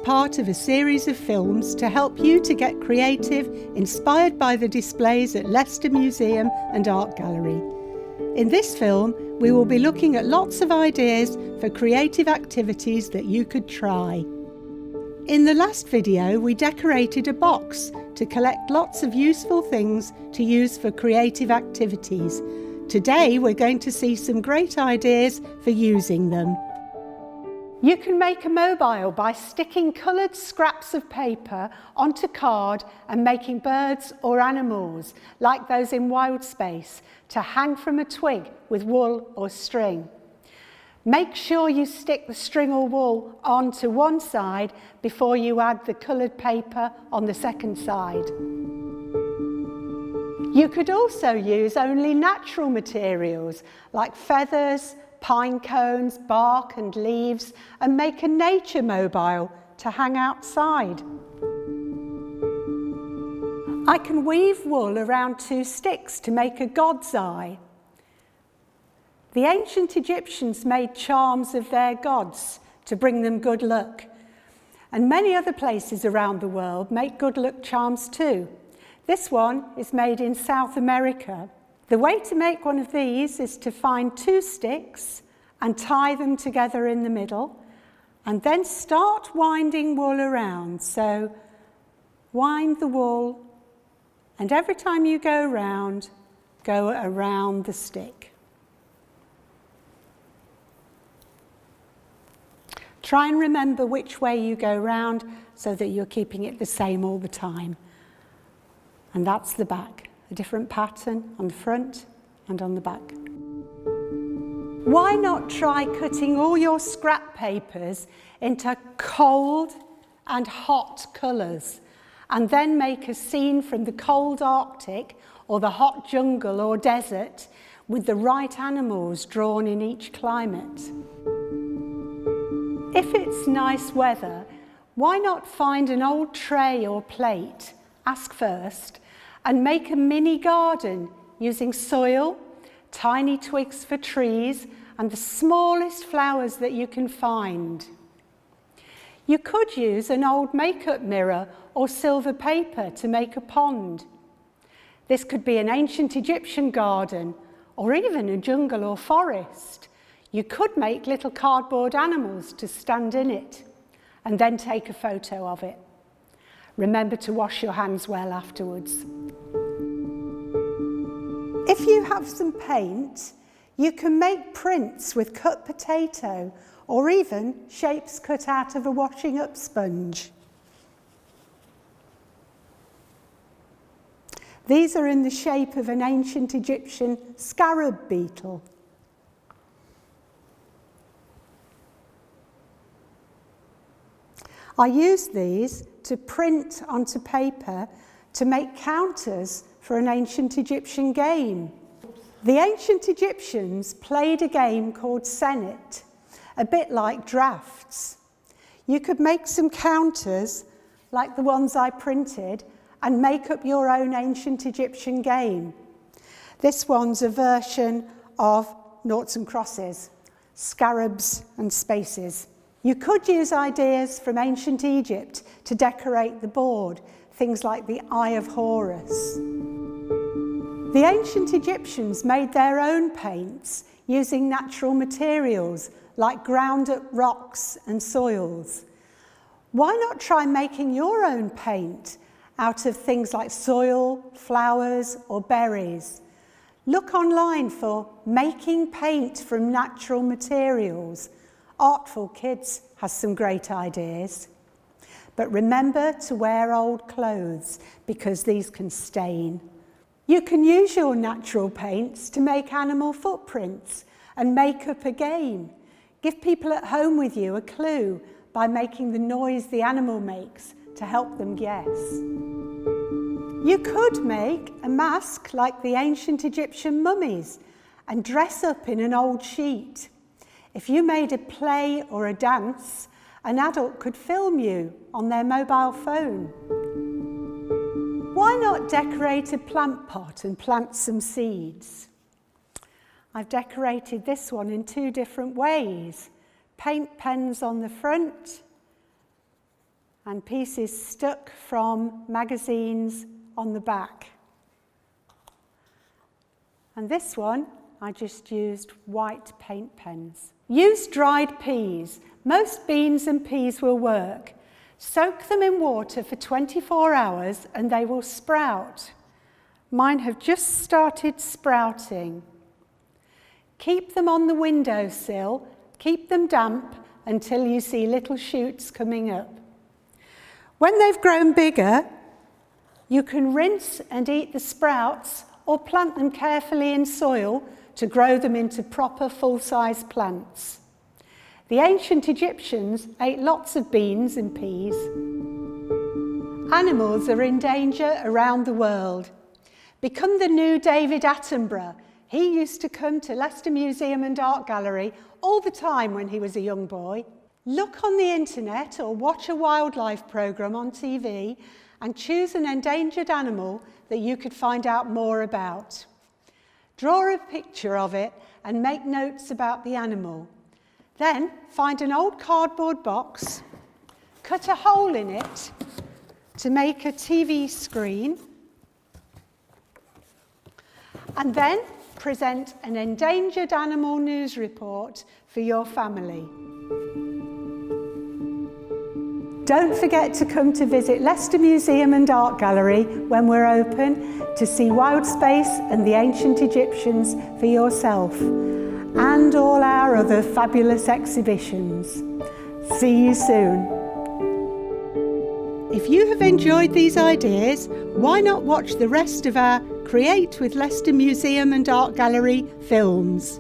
part of a series of films to help you to get creative, inspired by the displays at Leicester Museum and Art Gallery. In this film, we will be looking at lots of ideas for creative activities that you could try. In the last video, we decorated a box to collect lots of useful things to use for creative activities. Today, we're going to see some great ideas for using them. You can make a mobile by sticking coloured scraps of paper onto card and making birds or animals, like those in Wild Space, to hang from a twig with wool or string. Make sure you stick the string or wool onto one side before you add the coloured paper on the second side. You could also use only natural materials like feathers, pine cones, bark and leaves, and make a nature mobile to hang outside. I can weave wool around two sticks to make a god's eye. The ancient Egyptians made charms of their gods to bring them good luck, and many other places around the world make good luck charms too. This one is made in South America. The way to make one of these is to find two sticks and tie them together in the middle, and then start winding wool around. So wind the wool, and every time you go around the stick. Try and remember which way you go round so that you're keeping it the same all the time. And that's the back, a different pattern on the front and on the back. Why not try cutting all your scrap papers into cold and hot colours, and then make a scene from the cold Arctic or the hot jungle or desert with the right animals drawn in each climate? If it's nice weather, why not find an old tray or plate, ask first, and make a mini garden using soil, tiny twigs for trees, and the smallest flowers that you can find. You could use an old makeup mirror or silver paper to make a pond. This could be an ancient Egyptian garden, or even a jungle or forest. You could make little cardboard animals to stand in it, and then take a photo of it. Remember to wash your hands well afterwards. If you have some paint, you can make prints with cut potato, or even shapes cut out of a washing up sponge. These are in the shape of an ancient Egyptian scarab beetle. I use these to print onto paper to make counters for an ancient Egyptian game. The ancient Egyptians played a game called Senet, a bit like drafts. You could make some counters like the ones I printed and make up your own ancient Egyptian game. This one's a version of noughts and crosses, scarabs and spaces. You could use ideas from ancient Egypt to decorate the board, things like the Eye of Horus. The ancient Egyptians made their own paints using natural materials like ground up rocks and soils. Why not try making your own paint out of things like soil, flowers, or berries? Look online for making paint from natural materials. Artful Kids has some great ideas. But remember to wear old clothes because these can stain. You can use your natural paints to make animal footprints and make up a game. Give people at home with you a clue by making the noise the animal makes to help them guess. You could make a mask like the ancient Egyptian mummies and dress up in an old sheet. If you made a play or a dance, an adult could film you on their mobile phone. Why not decorate a plant pot and plant some seeds? I've decorated this one in two different ways. Paint pens on the front and pieces stuck from magazines on the back. And this one, I just used white paint pens. Use dried peas. Most beans and peas will work. Soak them in water for 24 hours and they will sprout. Mine have just started sprouting. Keep them on the windowsill, keep them damp until you see little shoots coming up. When they've grown bigger, you can rinse and eat the sprouts or plant them carefully in soil to grow them into proper full-size plants. The ancient Egyptians ate lots of beans and peas. Animals are in danger around the world. Become the new David Attenborough. He used to come to Leicester Museum and Art Gallery all the time when he was a young boy. Look on the internet or watch a wildlife programme on TV and choose an endangered animal that you could find out more about. Draw a picture of it and make notes about the animal. Then find an old cardboard box, cut a hole in it to make a TV screen, and then present an endangered animal news report for your family. Don't forget to come to visit Leicester Museum and Art Gallery when we're open to see Wild Space and the ancient Egyptians for yourself, and all our other fabulous exhibitions. See you soon. If you have enjoyed these ideas, why not watch the rest of our Create with Leicester Museum and Art Gallery films?